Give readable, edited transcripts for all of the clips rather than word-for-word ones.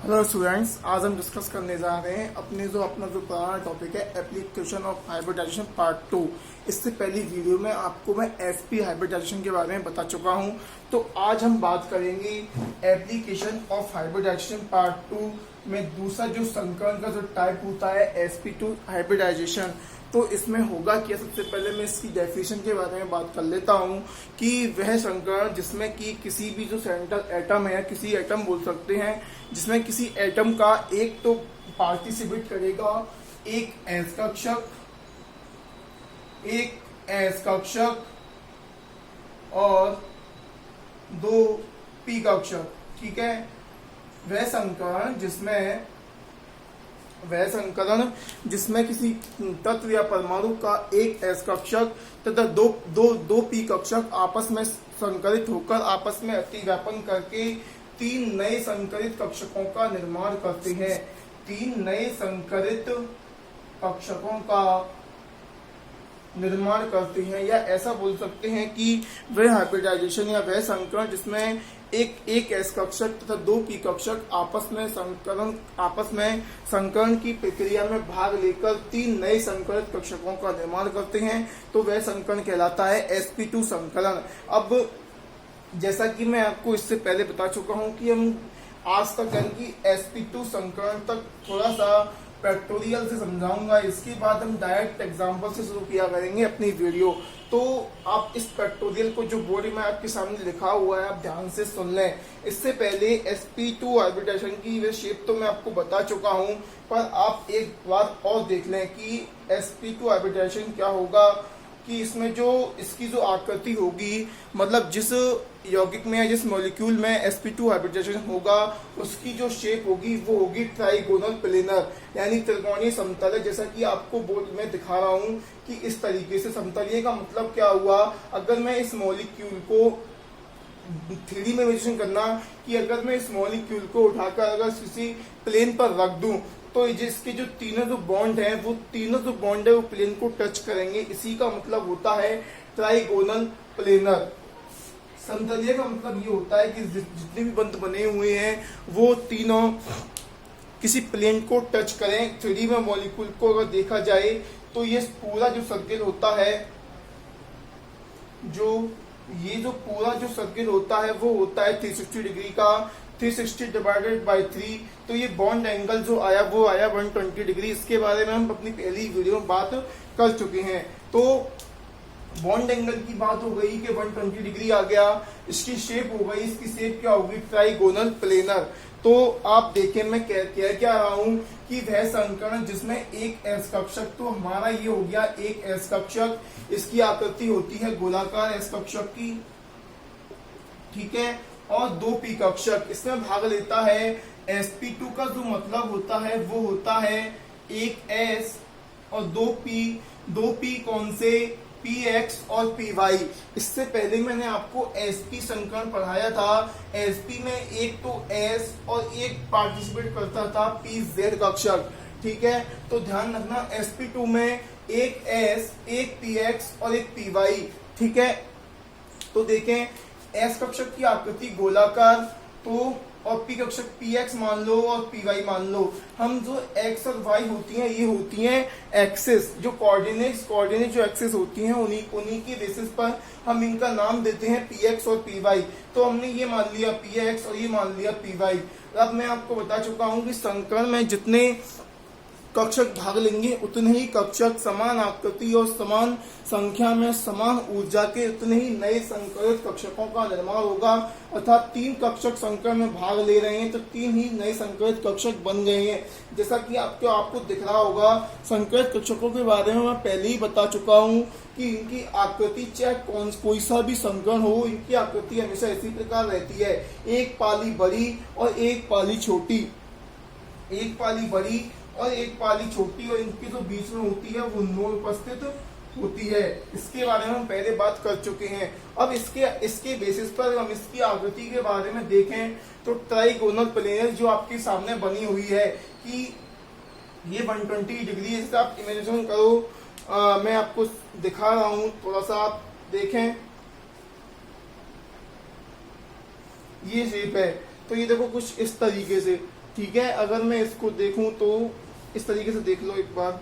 Hello students, आज हम discuss करने जा रहे हैं अपना जो पुराना टॉपिक है एप्लीकेशन ऑफ हाइब्रिडाइजेशन पार्ट 2। इससे पहली वीडियो में आपको मैं एसपी हाइब्रिडाइजेशन के बारे में बता चुका हूं। तो आज हम बात करेंगे एप्लीकेशन ऑफ हाइब्रिडाइजेशन पार्ट 2 में दूसरा जो संकरण का जो टाइप होता है sp2 हाइब्रिडाइजेशन। तो इसमें होगा क्या, सबसे पहले मैं इसकी डेफिनेशन के बारे में बात कर लेता हूं कि वह संकरण जिसमें कि किसी भी जो सेंट्रल एटम है या किसी एटम बोल सकते हैं, जिसमें किसी एटम का एक तो पार्टिसिपेट करेगा एक एस कक्षक और दो पी कक्षक। ठीक है, वह संकरण जिसमें किसी तत्व या परमाणु का एक एस कक्षक तथा दो पी कक्षक आपस में संकरित होकर आपस में अतिव्यापन करके तीन नए संकरित कक्षकों का निर्माण करते हैं। तीन नए संकरित कक्षकों का निर्माण करते हैं, या ऐसा बोल सकते हैं कि वह हाइब्रिडाइजेशन या वह संकरण जिसमें एक एस कक्षक तथा दो पी कक्षक आपस में संकरण की प्रक्रिया में भाग लेकर तीन नए संकरित कक्षकों का निर्माण करते हैं, तो वह संकरण कहलाता है sp2 संकलन। अब जैसा कि मैं आपको इससे पहले बता चुका हूं कि हम आज तक यानी कि sp2 संकरण तक थोड़ा सा फैक्टोरियल से समझाऊंगा। इसके बाद हम डायरेक्ट एग्जांपल से शुरू किया करेंगे अपनी वीडियो। तो आप इस फैक्टोरियल को जो बोर्ड में आपके सामने लिखा हुआ है आप ध्यान से सुन लें। इससे पहले sp2 हाइब्रिडाइजेशन की वे शेप तो मैं आपको बता चुका हूं, पर आप एक बार और देख लें कि sp2 हाइब्रिडाइजेशन क्या होगा, कि इसमें जो इसकी जो आकृति होगी, मतलब जिस यौगिक में या जिस मॉलिक्यूल में sp2 हाइब्रिडाइजेशन होगा उसकी जो शेप होगी वो होगी ट्राइगोनल प्लेनर, यानी त्रिकोणीय समतल। जैसा कि आपको बोर्ड में दिखा रहा हूं कि इस तरीके से समतलीय का मतलब क्या हुआ, अगर मैं इस मॉलिक्यूल को 3D में इमेजिन करना कि अगर मैं इस मॉलिक्यूल को उठाकर अगर किसी प्लेन पर रख दूं तो जिसके जो तीनों जो बॉन्ड है वो प्लेन को टच करेंगे। इसी का मतलब होता है ट्राइगोनल प्लेनर। समतलीय का मतलब ये होता है कि जितने भी बंध बने हुए हैं वो तीनों किसी प्लेन को टच करें। 3D में मॉलिक्यूल को अगर देखा जाए तो ये पूरा जो सर्किल होता है, ये जो पूरा जो सर्किल होता है वो होता है 360 डिग्री का। 360 डिवाइडेड बाई 3, तो ये बॉन्ड एंगल जो आया वो आया 120 डिग्री। इसके बारे में हम अपनी पहली वीडियो में बात कर चुके हैं। तो बॉन्ड एंगल की बात हो गई कि 120 डिग्री आ गया। इसकी शेप हो गई, इसकी शेप क्या होगी, ट्राइगोनल प्लेनर। तो आप देखें मैं कह क्या रहा हूं कि वह संकरण जिसमें एक एस कक्षक, तो हमारा ये हो गया एक एस कक्षक, इसकी आकृति होती है गोलाकार एस कक्षक की। ठीक है, और दो पी कक्षक इसमें भाग लेता है। sp2 का जो मतलब होता है वो होता है एक s और दो पी कौन से, px और py। इससे पहले मैंने आपको sp संकरण पढ़ाया था। sp में एक तो s और एक पार्टिसिपेट करता था pz कक्षक। ठीक है, तो ध्यान रखना sp2 में एक s, एक px और एक py। ठीक है, तो देखें एस कक्षक की आकृति गोलाकार, तो और पी कक्षक px मान लो और py मान लो। हम जो x और y होती हैं ये होती हैं एक्सिस, जो कोऑर्डिनेट जो एक्सिस होती हैं उन्हीं की बेसिस पर हम इनका नाम देते हैं px और py। तो हमने ये मान लिया px और ये मान लिया py। अब मैं आपको बता चुका हूं कि संकरण में जितने कक्षक भाग लेंगे उतने ही कक्षक समान आकृति और समान संख्या में समान ऊर्जा के उतने ही नए संकरित कक्षकों का निर्माण होगा। अर्थात तीन कक्षक संकरण में भाग ले रहे हैं तो तीन ही नए संकरित कक्षक बन गए हैं। जैसा कि आपको दिख रहा होगा, संकरित कक्षकों के बारे में मैं पहले ही बता चुका हूं कि इनकी आकृति चाहे कोई सा भी संकरण हो, इनकी आकृति हमेशा इसी प्रकार रहती है, एक पाली बड़ी और एक पाली छोटी, एक पाली बड़ी और एक पाली छोटी, और इनकी जो बीच में होती है वो नोड उपस्थित होती है। इसके बारे में हम पहले बात कर चुके हैं। अब इसके बेसिस पर हम इसकी आकृति के बारे में देखें तो ट्राइगोनल प्लेनर जो आपके सामने बनी हुई है कि ये 120 डिग्री से आप इमेजिन करो। मैं आपको दिखा रहा हूं, थोड़ा सा आप देखें, ये शेप है। तो ये देखो कुछ इस तरीके से, ठीक है, अगर मैं इसको देखूं तो इस तरीके से देख लो एक बार।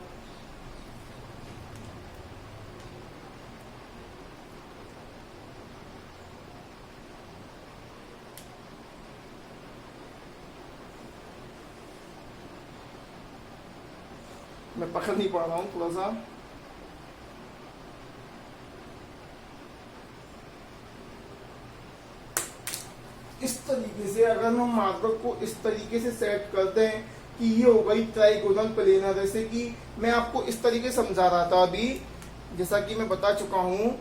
मैं पकड़ नहीं पा रहा हूं थोड़ा सा। इस तरीके से अगर हम मार्कर को इस तरीके से सेट कर दें कि ये हो गई ट्राइगोनल प्लेनर, जैसे कि मैं आपको इस तरीके से समझा रहा था अभी, जैसा कि मैं बता चुका हूं,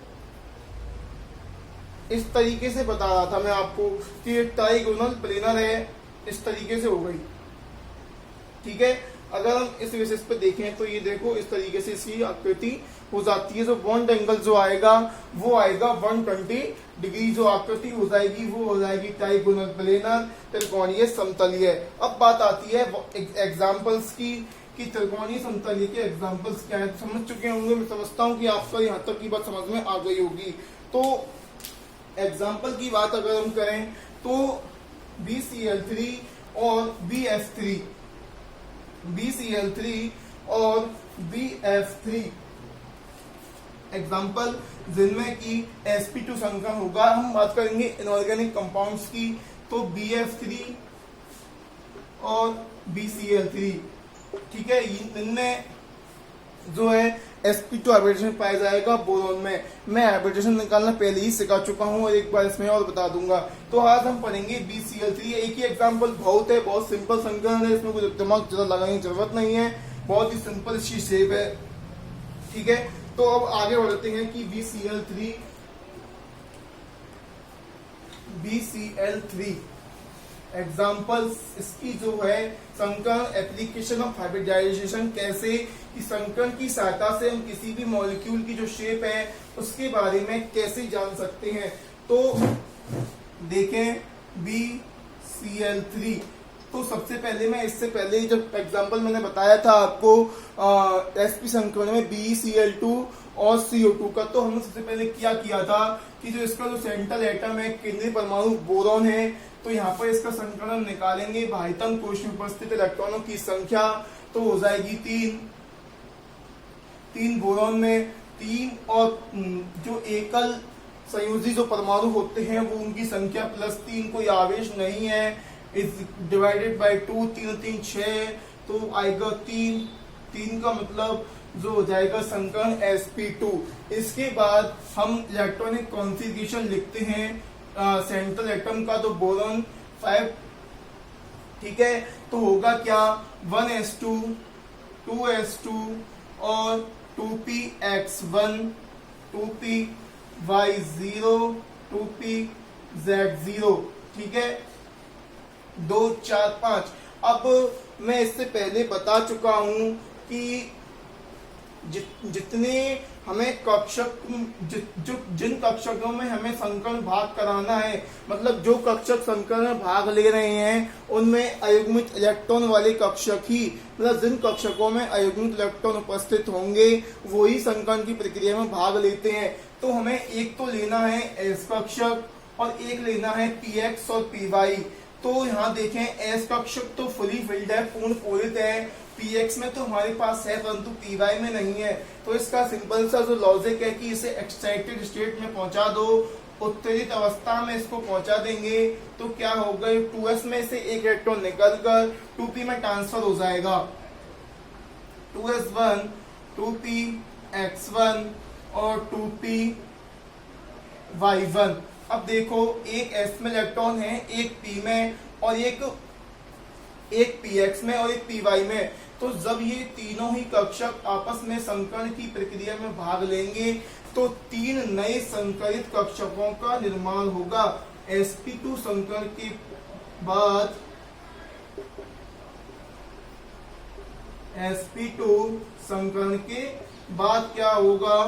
इस तरीके से बता रहा था मैं आपको कि ये ट्राइगोनल प्लेनर है, इस तरीके से हो गई। ठीक है, अगर हम इस बेसिस पे देखें तो ये देखो इस तरीके से इसकी आकृति हो जाती है। जो बॉन्ड एंगल जो आएगा वो आएगा 120 डिग्री, जो आकृति हो जाएगी वो हो जाएगी ट्राइगोनल प्लेनर, त्रिकोणीय समतलीय। अब बात आती है एग्जांपल्स की कि त्रिकोणीय समतलीय के एग्जांपल्स क्या है। समझ चुके होंगे, मैं समझता हूँ कि आपको यहाँ तक की बात समझ में आ गई होगी। तो एग्जाम्पल की बात अगर हम करें तो BCl3 और BF3, BCl3 और BF3 एग्जाम्पल जिनमें की sp2 संकर होगा। हम बात करेंगे इनऑर्गेनिक कंपाउंड्स की, तो BF3 और BCl3। ठीक है, इनमें जो है sp2 हाइब्रिडेशन पाया जाएगा बोरोन में। मैं हाइब्रिडेशन निकालना पहले ही सिखा चुका हूं और एक बार इसमें और बता दूंगा। तो आज हम पढ़ेंगे BCl3। एक ही एग्जांपल बहुत है, बहुत सिंपल संकलन है, इसमें कुछ दिमाग ज्यादा लगाने की जरूरत नहीं है, बहुत ही सिंपल सी शेप है। ठीक है, तो अब आगे बढ़ते हैं कि BCl3 एग्जाम्पल्स इसकी जो है संकरण, एप्लीकेशन ऑफ हाइब्रिडाइजेशन, कैसे कि संकरण की सहायता से हम किसी भी मॉलिक्यूल की जो शेप है उसके बारे में कैसे जान सकते हैं। तो देखें BCl3, तो सबसे पहले मैं इससे पहले जब एग्जाम्पल मैंने बताया था आपको sp संकरण में BeCl2 और CO2 का, तो हमने सबसे पहले क्या किया था कि जो इसका जो सेंट्रल एटम है, केंद्रीय परमाणु बोरॉन है, तो यहाँ पर इसका संकलन निकालेंगे। बाह्यतम कोश में उपस्थित इलेक्ट्रॉनों की संख्या तो हो जाएगी 3 बोरॉन में 3, और जो एकल संयोजी जो परमाणु होते हैं वो उनकी संख्या +3, कोई आवेश नहीं है, इज डिवाइडेड बाय 2, 3 3 6, तो आएगा 3 का मतलब जो हो जाएगा संकरण sp2। इसके बाद हम इलेक्ट्रॉनिक कॉन्फ़िगरेशन लिखते हैं सेंट्रल एटम का, तो बोरॉन 5। ठीक है, तो होगा क्या 1s2 2s2 और 2px1 2py0 2pz0। ठीक है, 2 4 5। अब मैं इससे पहले बता चुका हूं कि जितने हमें कक्षक जिन कक्षकों में हमें संकरण भाग कराना है, मतलब जो कक्षक संकरण में भाग ले रहे हैं उनमें अयुग्मित इलेक्ट्रॉन वाले कक्षक ही, मतलब जिन कक्षकों में अयुग्मित इलेक्ट्रॉन उपस्थित होंगे वही संकरण की प्रक्रिया में भाग लेते हैं। तो हमें एक तो लेना है S कक्षक और एक लेना है PX और PY। तो यहाँ देखें S कक्षक तो फुली फिल्ड है, पूर्ण पूरित है, PX में तो हमारे पास है परंतु PY में नहीं है। तो इसका सिंपल सा जो लॉजिक है कि इसे एक्साइटेड स्टेट में पहुंचा दो, उत्तेजित अवस्था में इसको पहुंचा देंगे, तो क्या होगा 2s में से एक इलेक्ट्रॉन निकलकर 2p में ट्रांसफर हो जाएगा, 2s1 2px1 और 2py1। अब देखो एक s में इलेक्ट्रॉन है, एक p में और एक px में और एक py में। तो जब ये तीनों ही कक्षक आपस में संकरण की प्रक्रिया में भाग लेंगे तो 3 नए संकरित कक्षकों का निर्माण होगा। sp2 संकरण के बाद sp2 संकरण के बाद क्या होगा,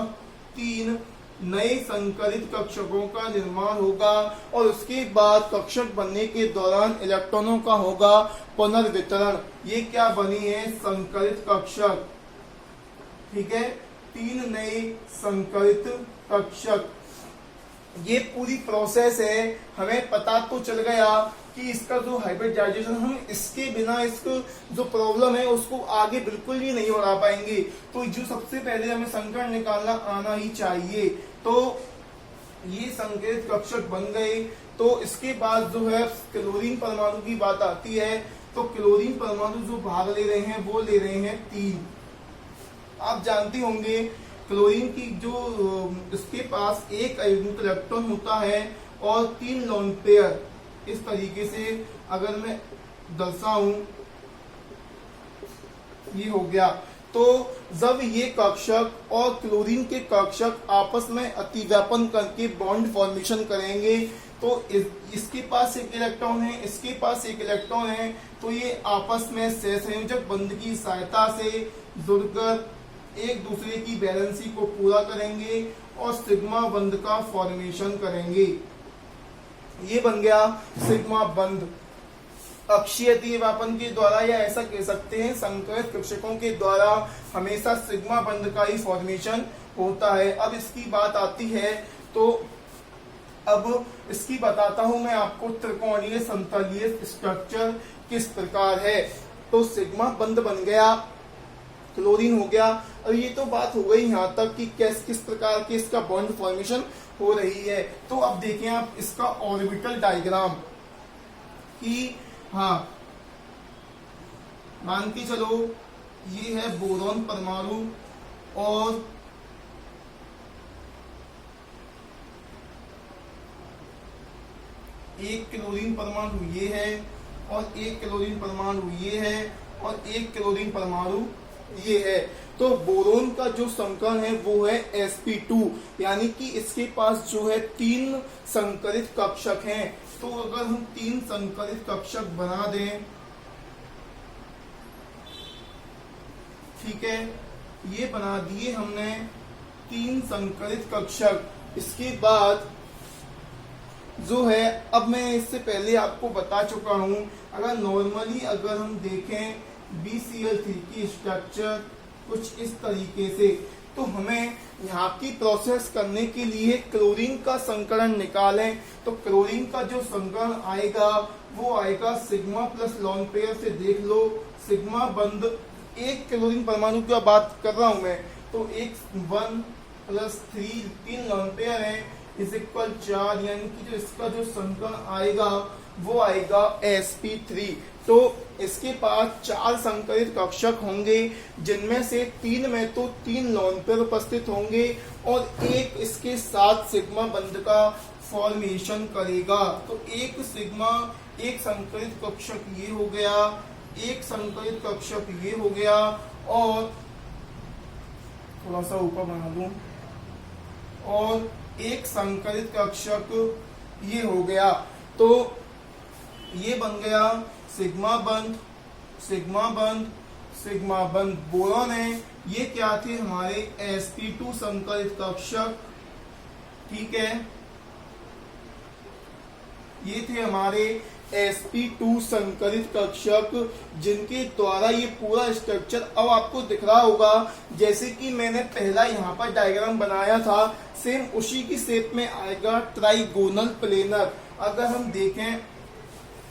3 नए संकरित कक्षकों का निर्माण होगा और उसके बाद कक्षक बनने के दौरान इलेक्ट्रॉनों का होगा पुनर्वितरण। ये क्या बनी है, संकरित कक्षक। ठीक है, 3 नए संकरित कक्षक। ये पूरी प्रोसेस है, हमें पता तो चल गया कि इसका जो हाइब्रिडाइजेशन, हम इसके बिना इसको जो प्रॉब्लम है उसको आगे बिल्कुल ही नहीं बढ़ा पाएंगे। तो जो सबसे पहले हमें संकर निकालना आना ही चाहिए। तो ये संकेत कक्षक बन गए। तो इसके बाद जो है क्लोरीन परमाणु की बात आती है। तो क्लोरीन परमाणु जो भाग ले रहे हैं वो ले रहे हैं 3। आप जानते होंगे क्लोरीन की जो इसके पास एक इलेक्ट्रॉन होता है और 3 लोन पेयर। इस तरीके से अगर मैं दर्शाऊं, ये हो गया। तो जब ये कक्षक और क्लोरीन के कक्षक आपस में अतिव्यापन करके बॉन्ड फॉर्मेशन करेंगे, तो इसके पास एक इलेक्ट्रॉन है, इसके पास एक इलेक्ट्रॉन है, तो ये आपस में सहसंयोजक बंध की सहायता से जुड़कर एक दूसरे की बैलेंसी को पूरा करेंगे और सिग्मा बंध का फॉर्मेशन करेंगे। ये बन गया सिग्मा बंध। अक्षीय अतिव्यापन के द्वारा, या ऐसा कह सकते हैं संकरित कक्षकों के द्वारा हमेशा सिग्मा बंध का ही फॉर्मेशन होता है। अब इसकी बात आती है, तो अब इसकी बताता हूं मैं आपको त्रिकोणीय समतलीय स्ट्रक्चर किस प्रकार है। तो सिग्मा बंध बन गया, क्लोरीन हो गया। और ये तो बात हो गई यहाँ तक कि किस प्रकार के इसका बॉन्ड फॉर्मेशन हो रही है। तो अब देखें आप इसका ऑर्बिटल डायग्राम कि हाँ, मान के चलो ये है बोरॉन परमाणु और एक क्लोरीन परमाणु ये है और एक क्लोरीन परमाणु ये है और एक क्लोरीन परमाणु ये है। तो बोरोन का जो संकर है वो है sp2, यानी कि इसके पास जो है 3 संकरित कक्षक हैं। तो अगर हम 3 संकरित कक्षक बना दें, ठीक है, ये बना दिए हमने 3 संकरित कक्षक। इसके बाद जो है, अब मैं इससे पहले आपको बता चुका हूं, अगर नॉर्मली अगर हम देखें BCl3 की स्ट्रक्चर कुछ इस तरीके से, तो हमें यहाँ की प्रोसेस करने के लिए क्लोरीन का संकरण निकालें। तो क्लोरीन का जो संकरण आएगा वो आएगा सिग्मा प्लस लॉन पेयर से। देख लो सिग्मा बंध, एक क्लोरीन परमाणु की बात कर रहा हूं मैं, तो 1 + 3 लॉन पेयर है इज इक्वल 4, यानी कि जो इसका जो संकरण आएगा वो आएगा sp3। तो इसके पास 4 संकरित कक्षक होंगे, जिनमें से 3 में तो 3 लोन पेयर उपस्थित होंगे और एक इसके साथ सिग्मा बंध का फॉर्मेशन करेगा। तो एक सिग्मा, एक संकरित कक्षक ये हो गया, एक संकरित कक्षक ये हो गया, और थोड़ा सा ऊपर बना दूं, और एक संकरित कक्षक ये हो गया। तो ये बन गया सिग्मा बंध, सिग्मा बंध, सिग्मा बंध। बोरॉन है, ये क्या थे हमारे sp2 संकरित कक्षक, ठीक है, ये थे हमारे sp2 संकरित कक्षक, जिनके द्वारा ये पूरा स्ट्रक्चर अब आपको दिख रहा होगा। जैसे कि मैंने पहला यहाँ पर डायग्राम बनाया था, सेम उसी की शेप में आएगा ट्राइगोनल प्लेनर। अगर हम देखें,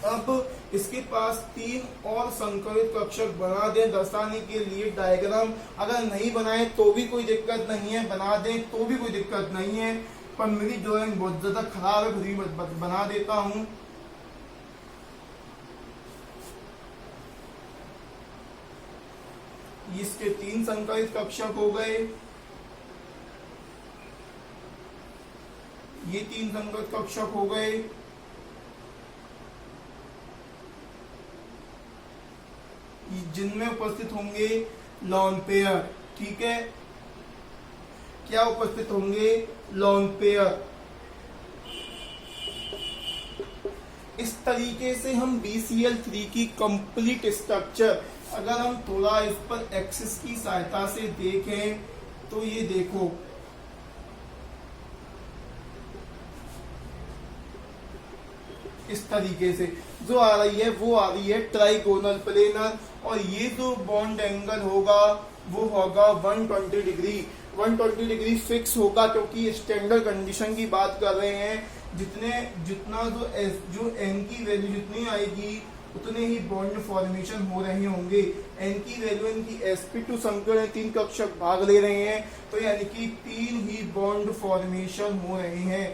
अब इसके पास 3 और संकरित कक्षक बना दें दर्शाने के लिए डायग्राम। अगर नहीं बनाए तो भी कोई दिक्कत नहीं है, बना दें तो भी कोई दिक्कत नहीं है, पर मेरी ड्राइंग बहुत ज्यादा खराब है, खुद ही बना देता हूं। इसके 3 संकरित कक्षक हो गए, ये 3 संकरित कक्षक हो गए, जिनमें उपस्थित होंगे लोन पेयर, ठीक है, क्या उपस्थित होंगे लोन पेयर। इस तरीके से हम BCl3 की कंप्लीट स्ट्रक्चर, अगर हम थोड़ा इस पर एक्सिस की सहायता से देखें तो ये देखो, इस तरीके से जो आ रही है वो आ रही है ट्राइगोनल प्लेनर, और ये जो बॉन्ड एंगल होगा वो होगा 120 डिग्री। 120 डिग्री फिक्स होगा, क्योंकि स्टैंडर्ड कंडीशन की बात कर रहे हैं। जितना जो एन की वैल्यू जितनी आएगी उतने ही बॉन्ड फॉर्मेशन हो रहे होंगे। एन की वैल्यू इनकी sp2 समीकरण 3 कक्षक भाग ले रहे हैं, तो यानी कि 3 ही बॉन्ड फॉर्मेशन हो रहे हैं।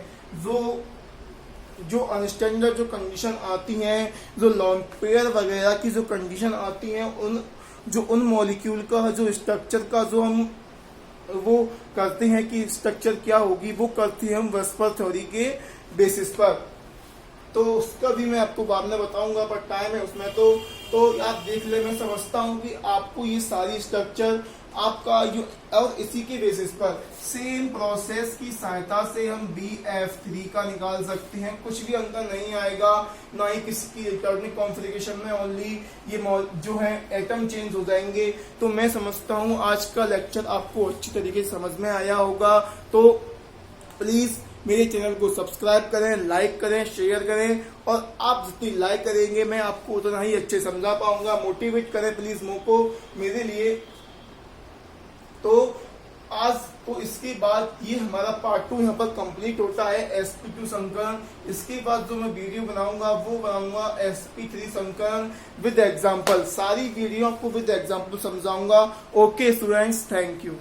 जो अनस्टैंडर्ड जो कंडीशन आती हैं, जो लॉन्ग पेयर वगैरह की जो कंडीशन आती हैं, उन मॉलिक्यूल का जो स्ट्रक्चर का जो हम वो करते हैं कि स्ट्रक्चर क्या होगी, वो करते हैं हम वेस्पर थ्योरी के बेसिस पर। तो उसका भी मैं आपको बाद में बताऊंगा, पर टाइम है उसमें तो आप देख ले। मैं समझता हूँ कि आपको ये सारी स्ट्रक्चर आपका और इसी के बेसिस पर सेम प्रोसेस की सहायता से हम BF3 का निकाल सकते हैं। कुछ भी अंतर नहीं आएगा, ना ही किसी की इलेक्ट्रॉनिक कॉन्फ़िगरेशन में, ओनली ये जो है एटम चेंज हो जाएंगे। तो मैं समझता हूँ आज का लेक्चर आपको अच्छी तरीके से समझ में आया होगा। तो प्लीज मेरे चैनल को सब्सक्राइब करें, लाइक करें, शेयर करें, और आप जितनी लाइक करेंगे मैं आपको उतना ही अच्छे समझा पाऊंगा। मोटिवेट करें प्लीज मुझको, मेरे लिए। तो आज तो इसके बाद ये हमारा पार्ट 2 यहाँ पर कंप्लीट होता है, sp2 समीकरण। इसके बाद जो मैं वीडियो बनाऊंगा वो बनाऊंगा sp3 समीकरण विद एग्जाम्पल। सारी वीडियो आपको विद एग्जाम्पल समझाऊंगा। Okay students, thank you.